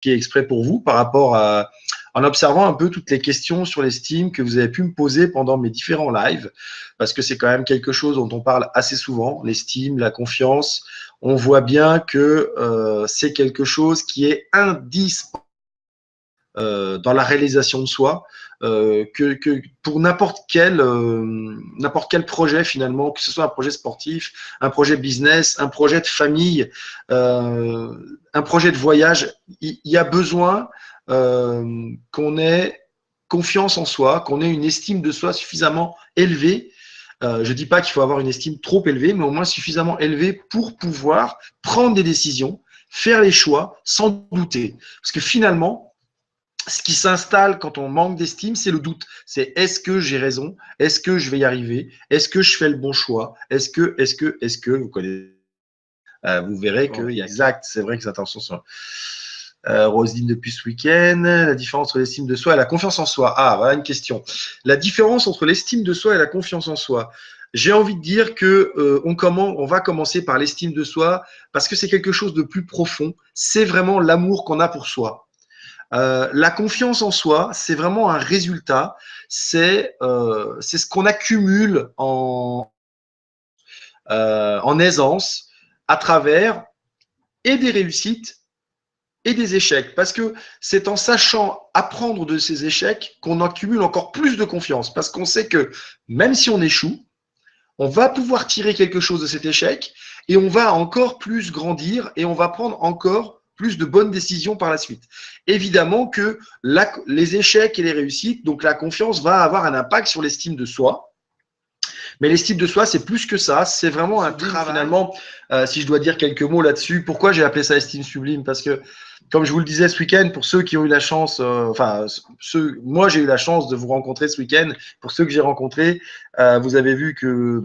exprès pour vous par rapport à, en observant un peu toutes les questions sur l'estime que vous avez pu me poser pendant mes différents lives, parce que c'est quand même quelque chose dont on parle assez souvent, l'estime, la confiance. On voit bien que c'est quelque chose qui est indispensable dans la réalisation de soi, que pour n'importe quel projet finalement, que ce soit un projet sportif, un projet business, un projet de famille, un projet de voyage, il y a besoin qu'on ait confiance en soi, qu'on ait une estime de soi suffisamment élevée. Je ne dis pas qu'il faut avoir une estime trop élevée, mais au moins suffisamment élevée pour pouvoir prendre des décisions, faire les choix sans douter. Parce que finalement, ce qui s'installe quand on manque d'estime, c'est le doute. C'est est-ce que j'ai raison? Est-ce que je vais y arriver? Est-ce que je fais le bon choix? Est-ce que, vous connaissez, vous verrez que, exact, c'est vrai que c'est attention sur Roselyne depuis ce week-end, la différence entre l'estime de soi et la confiance en soi. Ah, voilà une question. La différence entre l'estime de soi et la confiance en soi. J'ai envie de dire que on va commencer par l'estime de soi parce que c'est quelque chose de plus profond. C'est vraiment l'amour qu'on a pour soi. La confiance en soi, c'est vraiment un résultat, c'est ce qu'on accumule en aisance à travers et des réussites et des échecs. Parce que c'est en sachant apprendre de ces échecs qu'on accumule encore plus de confiance. Parce qu'on sait que même si on échoue, on va pouvoir tirer quelque chose de cet échec et on va encore plus grandir et on va prendre encore plus de bonnes décisions par la suite. Évidemment que les échecs et les réussites, donc la confiance va avoir un impact sur l'estime de soi. Mais l'estime de soi, c'est plus que ça. C'est vraiment un travail. Finalement, si je dois dire quelques mots là-dessus, pourquoi j'ai appelé ça estime sublime? Parce que, comme je vous le disais ce week-end, pour ceux qui ont eu la chance, moi j'ai eu la chance de vous rencontrer ce week-end. Pour ceux que j'ai rencontrés, vous avez vu que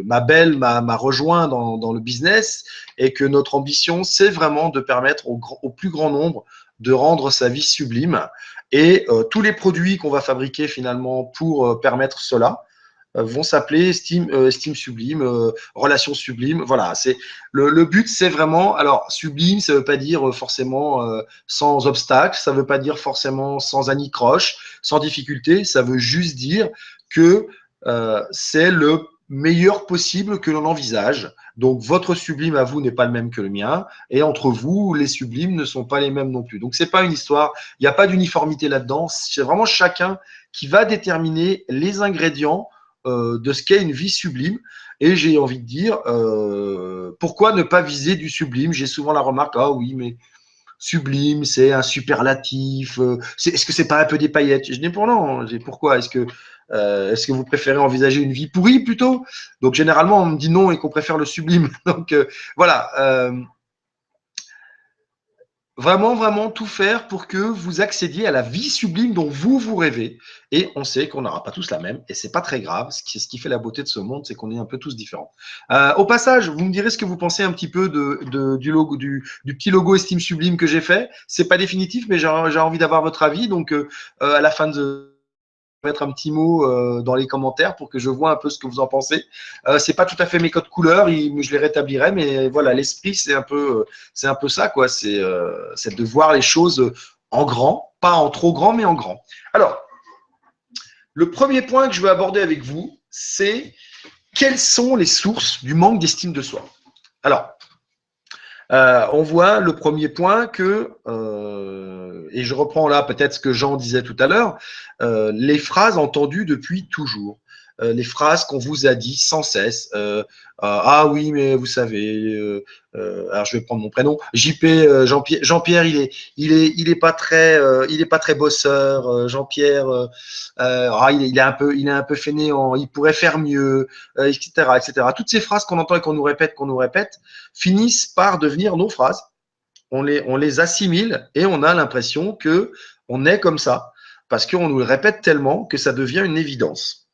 ma belle m'a rejoint dans le business et que notre ambition, c'est vraiment de permettre au plus grand nombre de rendre sa vie sublime. Et tous les produits qu'on va fabriquer finalement pour permettre cela, vont s'appeler estime sublime, relation sublime. Voilà, c'est le but, c'est vraiment. Alors sublime, ça veut pas dire forcément sans obstacle, ça veut pas dire forcément sans anicroche, sans difficulté. Ça veut juste dire que c'est le meilleur possible que l'on envisage. Donc votre sublime à vous n'est pas le même que le mien, et entre vous, les sublimes ne sont pas les mêmes non plus. Donc c'est pas une histoire, il n'y a pas d'uniformité là-dedans. C'est vraiment chacun qui va déterminer les ingrédients de ce qu'est une vie sublime. Et j'ai envie de dire, pourquoi ne pas viser du sublime? J'ai souvent la remarque, ah oui, mais sublime, c'est un superlatif. Est-ce que c'est pas un peu des paillettes? Je dis pour non. Pourquoi? Est-ce que vous préférez envisager une vie pourrie plutôt? Donc généralement, on me dit non et qu'on préfère le sublime. Donc voilà. Vraiment, vraiment tout faire pour que vous accédiez à la vie sublime dont vous rêvez. Et on sait qu'on n'aura pas tous la même, et c'est pas très grave. Ce qui fait la beauté de ce monde, c'est qu'on est un peu tous différents. Au passage, vous me direz ce que vous pensez un petit peu du logo, du petit logo Estime Sublime que j'ai fait. C'est pas définitif, mais j'ai envie d'avoir votre avis. Donc, à la fin de mettre un petit mot dans les commentaires pour que je vois un peu ce que vous en pensez. C'est pas tout à fait mes codes couleurs, je les rétablirai, mais voilà, l'esprit c'est un peu ça quoi. C'est de voir les choses en grand, pas en trop grand, mais en grand. Alors, le premier point que je veux aborder avec vous, c'est quelles sont les sources du manque d'estime de soi. Alors, on voit le premier point que, et je reprends là peut-être ce que Jean disait tout à l'heure, les phrases entendues depuis toujours, les phrases qu'on vous a dit sans cesse. Ah oui, mais vous savez, alors je vais prendre mon prénom, JP, Jean-Pierre, il est pas très bosseur, Jean-Pierre, il est un peu fainéant, il pourrait faire mieux, etc., etc. Toutes ces phrases qu'on entend et qu'on nous répète, finissent par devenir nos phrases. On les assimile et on a l'impression que on est comme ça parce qu'on nous le répète tellement que ça devient une évidence.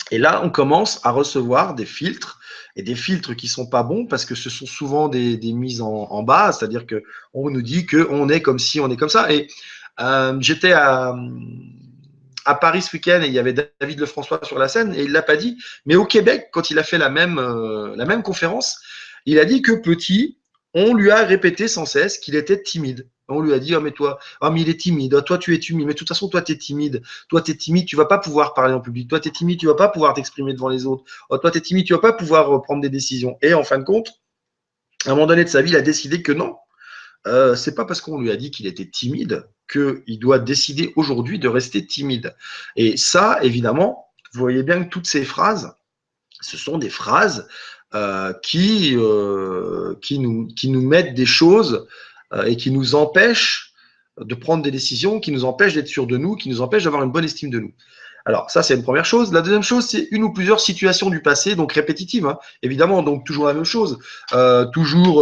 Et là, on commence à recevoir des filtres et des filtres qui sont pas bons parce que ce sont souvent des mises en bas, c'est-à-dire que on nous dit qu'on est comme si, on est comme ça. Et j'étais à Paris ce week-end et il y avait David Lefrançois sur la scène et il l'a pas dit, mais au Québec, quand il a fait la même conférence, il a dit que petit, on lui a répété sans cesse qu'il était timide. On lui a dit, oh, mais toi, oh, mais il est timide. Oh, toi, tu es timide. Mais de toute façon, toi, tu es timide. Toi, tu es timide. Tu vas pas pouvoir parler en public. Toi, tu es timide. Tu vas pas pouvoir t'exprimer devant les autres. Oh, toi, tu es timide. Tu vas pas pouvoir prendre des décisions. Et en fin de compte, à un moment donné de sa vie, il a décidé que non. C'est pas parce qu'on lui a dit qu'il était timide qu'il doit décider aujourd'hui de rester timide. Et ça, évidemment, vous voyez bien que toutes ces phrases, ce sont des phrases qui nous mettent des choses et qui nous empêchent de prendre des décisions, qui nous empêchent d'être sûrs de nous, qui nous empêchent d'avoir une bonne estime de nous. Alors, ça, c'est une première chose. La deuxième chose, c'est une ou plusieurs situations du passé, donc répétitives, hein, évidemment, donc toujours la même chose. Toujours,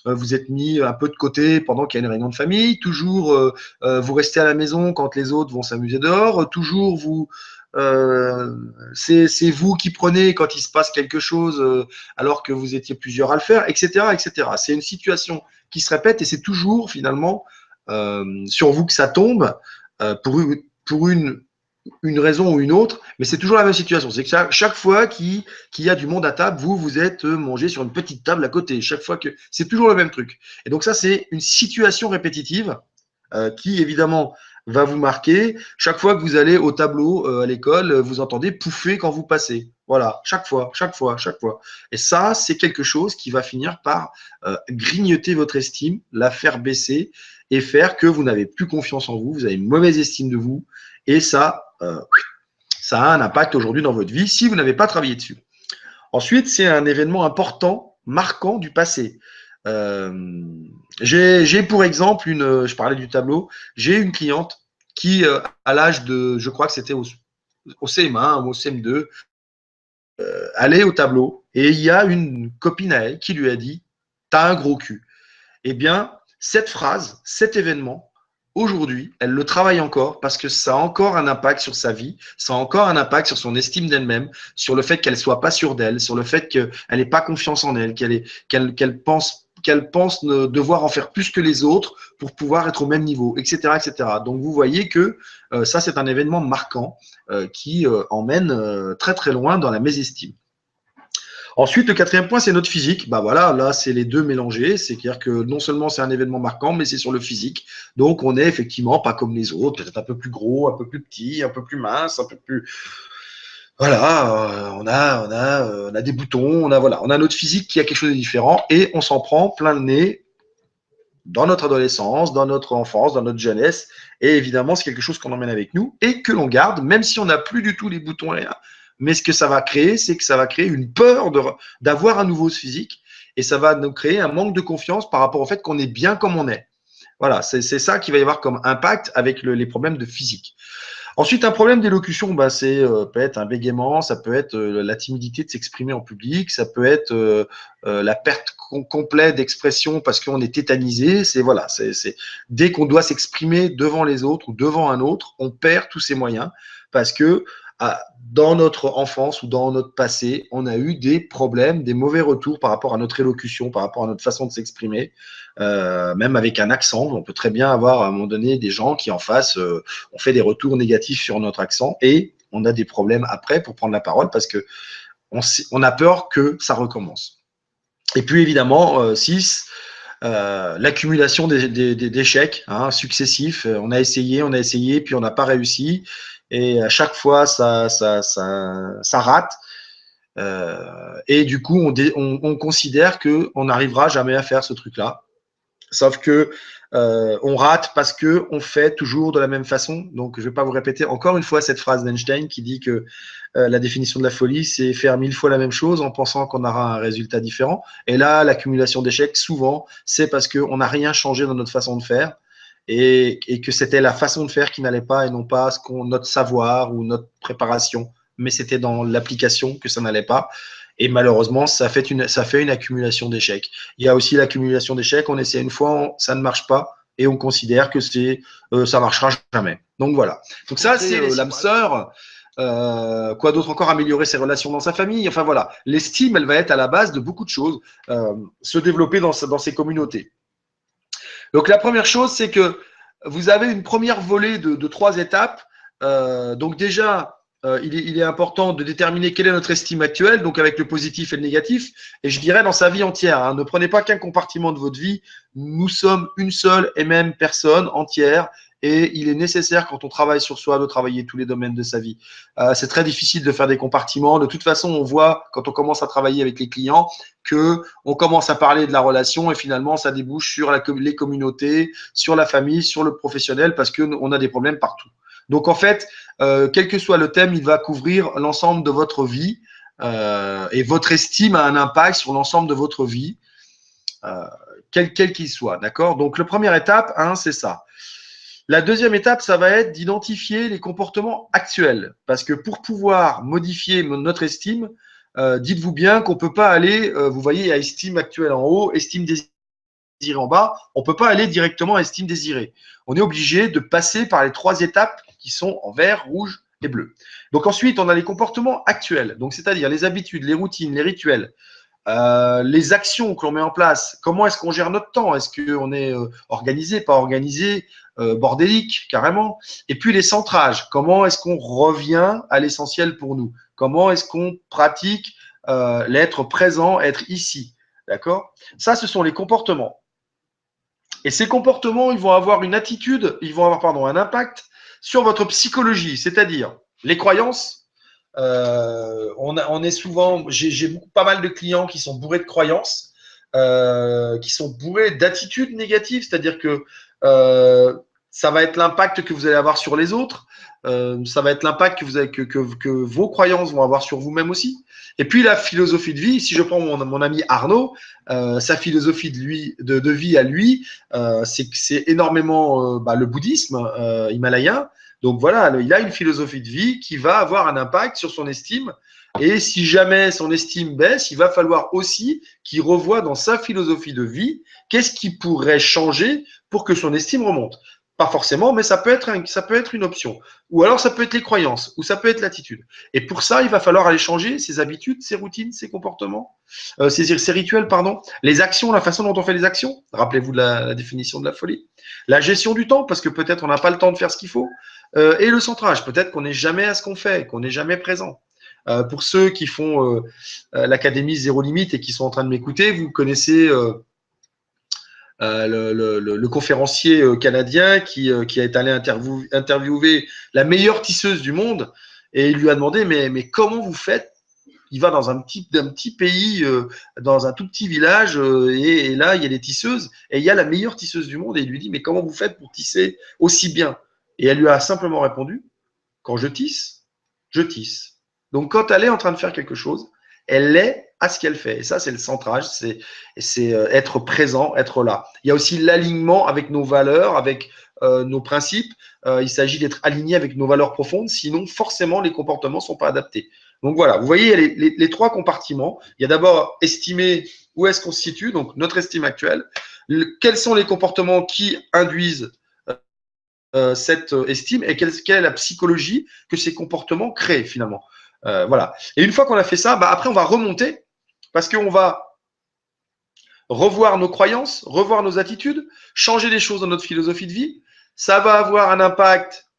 vous êtes mis un peu de côté pendant qu'il y a une réunion de famille, toujours vous restez à la maison quand les autres vont s'amuser dehors, toujours c'est vous qui prenez quand il se passe quelque chose alors que vous étiez plusieurs à le faire, etc., etc. C'est une situation qui se répète et c'est toujours finalement sur vous que ça tombe pour une raison ou une autre, mais c'est toujours la même situation. C'est que chaque fois qu'il y a du monde à table, vous êtes mangé sur une petite table à côté. Chaque fois que c'est toujours le même truc. Et donc ça, c'est une situation répétitive qui évidemment va vous marquer. Chaque fois que vous allez au tableau à l'école, vous entendez pouffer quand vous passez. Voilà, chaque fois, chaque fois, chaque fois. Et ça, c'est quelque chose qui va finir par grignoter votre estime, la faire baisser et faire que vous n'avez plus confiance en vous, vous avez une mauvaise estime de vous. Et ça a un impact aujourd'hui dans votre vie si vous n'avez pas travaillé dessus. Ensuite, c'est un événement important, marquant du passé. J'ai pour exemple je parlais du tableau, j'ai une cliente qui, à l'âge de, je crois que c'était au CM1 ou au CM2, allait au tableau et il y a une copine à elle qui lui a dit, t'as un gros cul. Eh bien, cette phrase, cet événement, aujourd'hui, elle le travaille encore parce que ça a encore un impact sur sa vie, ça a encore un impact sur son estime d'elle-même, sur le fait qu'elle soit pas sûre d'elle, sur le fait qu'elle n'ait pas confiance en elle, qu'elle pense devoir en faire plus que les autres pour pouvoir être au même niveau, etc., etc. Donc vous voyez que ça c'est un événement marquant qui emmène très très loin dans la mésestime. Ensuite, le quatrième point, c'est notre physique. Bah voilà, là, c'est les deux mélangés. C'est-à-dire que non seulement c'est un événement marquant, mais c'est sur le physique. Donc, on est effectivement pas comme les autres, peut-être un peu plus gros, un peu plus petit, un peu plus mince, un peu plus. Voilà, on a des boutons, on a notre physique qui a quelque chose de différent et on s'en prend plein le nez dans notre adolescence, dans notre enfance, dans notre jeunesse. Et évidemment, c'est quelque chose qu'on emmène avec nous et que l'on garde, même si on n'a plus du tout les boutons rien. Mais ce que ça va créer, c'est que ça va créer une peur d'avoir un nouveau physique et ça va nous créer un manque de confiance par rapport au fait qu'on est bien comme on est. Voilà, c'est ça qui va y avoir comme impact avec les problèmes de physique. Ensuite, un problème d'élocution, bah, peut être un bégaiement, ça peut être la timidité de s'exprimer en public, ça peut être la perte complète d'expression parce qu'on est tétanisé. C'est voilà, c'est dès qu'on doit s'exprimer devant les autres ou devant un autre, on perd tous ses moyens parce que dans notre enfance ou dans notre passé, on a eu des problèmes, des mauvais retours par rapport à notre élocution, par rapport à notre façon de s'exprimer, même avec un accent. On peut très bien avoir à un moment donné des gens qui en face on fait des retours négatifs sur notre accent et on a des problèmes après pour prendre la parole parce que on a peur que ça recommence. Et puis évidemment, 6, l'accumulation d'échecs successifs. On a essayé, puis on n'a pas réussi. Et à chaque fois, ça rate. Et du coup, on considère qu'on n'arrivera jamais à faire ce truc-là. Sauf que on rate parce que on fait toujours de la même façon. Donc, je ne vais pas vous répéter encore une fois cette phrase d'Einstein qui dit que la définition de la folie, c'est faire 1000 fois la même chose en pensant qu'on aura un résultat différent. Et là, l'accumulation d'échecs, souvent, c'est parce qu'on n'a rien changé dans notre façon de faire et que c'était la façon de faire qui n'allait pas et non pas notre savoir ou notre préparation, mais c'était dans l'application que ça n'allait pas. Et malheureusement, ça fait une accumulation d'échecs. Il y a aussi l'accumulation d'échecs. On essaie une fois, ça ne marche pas, et on considère que ça marchera jamais. Donc voilà. Donc ça, c'est l'âme sœur. Quoi d'autre encore? Améliorer ses relations dans sa famille. Enfin voilà, l'estime, elle va être à la base de beaucoup de choses. Se développer dans ses communautés. Donc la première chose, c'est que vous avez une première volée de 3 étapes. Donc déjà, il est important de déterminer quelle est notre estime actuelle, donc avec le positif et le négatif, et je dirais dans sa vie entière. Hein. Ne prenez pas qu'un compartiment de votre vie. Nous sommes une seule et même personne entière, et il est nécessaire quand on travaille sur soi de travailler tous les domaines de sa vie. C'est très difficile de faire des compartiments. De toute façon, on voit quand on commence à travailler avec les clients que on commence à parler de la relation et finalement ça débouche sur les communautés, sur la famille, sur le professionnel parce qu'on a des problèmes partout. Donc en fait, quel que soit le thème, il va couvrir l'ensemble de votre vie et votre estime a un impact sur l'ensemble de votre vie, quel qu'il soit. D'accord. Donc, la première étape, hein, c'est ça. La deuxième étape, ça va être d'identifier les comportements actuels. Parce que pour pouvoir modifier notre estime, dites-vous bien qu'on ne peut pas aller, vous voyez, il y a estime actuelle en haut, estime désirée en bas. On ne peut pas aller directement à estime désirée. On est obligé de passer par les 3 étapes qui sont en vert, rouge et bleu. Donc ensuite, on a les comportements actuels, donc c'est-à-dire les habitudes, les routines, les rituels, les actions que l'on met en place. Comment est-ce qu'on gère notre temps? Est-ce qu'on est organisé, pas organisé, bordélique, carrément? Et puis les centrages. Comment est-ce qu'on revient à l'essentiel pour nous? Comment est-ce qu'on pratique l'être présent, être ici? D'accord? Ça, ce sont les comportements. Et ces comportements, ils vont avoir une attitude, ils vont avoir un impact sur votre psychologie, c'est-à-dire les croyances. On est souvent, j'ai pas mal de clients qui sont bourrés de croyances, qui sont bourrés d'attitudes négatives, c'est-à-dire que ça va être l'impact que vous allez avoir sur les autres, ça va être l'impact que vos croyances vont avoir sur vous-même aussi. Et puis la philosophie de vie, si je prends mon ami Arnaud, sa philosophie de vie à lui, c'est énormément le bouddhisme himalayen. Donc voilà, il a une philosophie de vie qui va avoir un impact sur son estime. Et si jamais son estime baisse, il va falloir aussi qu'il revoie dans sa philosophie de vie qu'est-ce qui pourrait changer pour que son estime remonte. Pas forcément, mais ça peut être une option. Ou alors ça peut être les croyances, ou ça peut être l'attitude. Et pour ça, il va falloir aller changer ses habitudes, ses routines, ses comportements, ses rituels, pardon, les actions, la façon dont on fait les actions. Rappelez-vous de la définition de la folie. La gestion du temps, parce que peut-être on n'a pas le temps de faire ce qu'il faut. Et le centrage, peut-être qu'on n'est jamais à ce qu'on fait, qu'on n'est jamais présent. Pour ceux qui font l'Académie Zéro Limite et qui sont en train de m'écouter, vous connaissez le conférencier canadien qui est allé interviewer la meilleure tisseuse du monde et il lui a demandé mais comment vous faites? Il va dans un petit pays, dans un tout petit village et là il y a des tisseuses et il y a la meilleure tisseuse du monde et il lui dit mais comment vous faites pour tisser aussi bien? Et elle lui a simplement répondu quand je tisse, je tisse. Donc quand elle est en train de faire quelque chose, elle est à ce qu'elle fait. Et ça, c'est le centrage, c'est être présent, être là. Il y a aussi l'alignement avec nos valeurs, avec nos principes. Il s'agit d'être aligné avec nos valeurs profondes, sinon forcément les comportements ne sont pas adaptés. Donc voilà, vous voyez les 3 compartiments. Il y a d'abord estimer où est-ce qu'on se situe, donc notre estime actuelle. Quels sont les comportements qui induisent cette estime et quelle est la psychologie que ces comportements créent finalement. Voilà. Et une fois qu'on a fait ça, après on va remonter parce qu'on va revoir nos croyances, revoir nos attitudes, changer les choses dans notre philosophie de vie. Ça va avoir un impact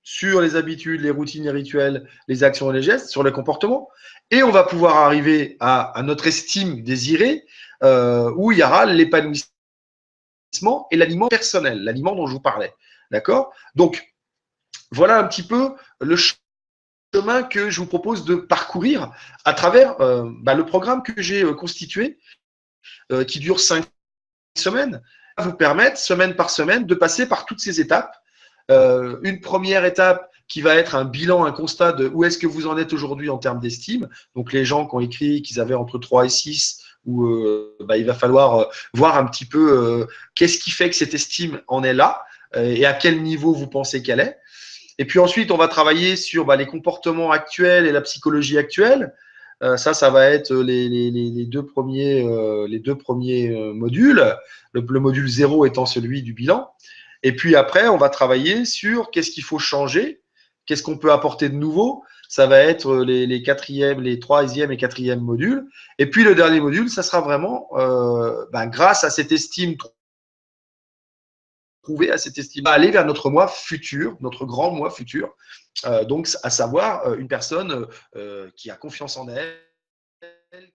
sur les habitudes, les routines, les rituels, les actions et les gestes, sur les comportements. Et on va pouvoir arriver à notre estime désirée où il y aura l'épanouissement et l'aliment personnel, l'aliment dont je vous parlais. D'accord? Donc, voilà un petit peu le chemin que je vous propose de parcourir à travers le programme que j'ai constitué, qui dure 5 semaines, va vous permettre, semaine par semaine, de passer par toutes ces étapes. Une première étape qui va être un bilan, un constat de où est-ce que vous en êtes aujourd'hui en termes d'estime. Donc, les gens qui ont écrit qu'ils avaient entre 3 et 6, où il va falloir voir un petit peu qu'est-ce qui fait que cette estime en est là et à quel niveau vous pensez qu'elle est. Et puis ensuite, on va travailler sur les comportements actuels et la psychologie actuelle. Ça va être les deux premiers modules, le module 0 étant celui du bilan. Et puis après, on va travailler sur qu'est-ce qu'il faut changer, qu'est-ce qu'on peut apporter de nouveau. Ça va être les 3e et 4e modules. Et puis le dernier module, ça sera vraiment grâce à cette estime prouver à cette estime, aller vers notre moi futur, notre grand moi futur, donc à savoir une personne qui a confiance en elle,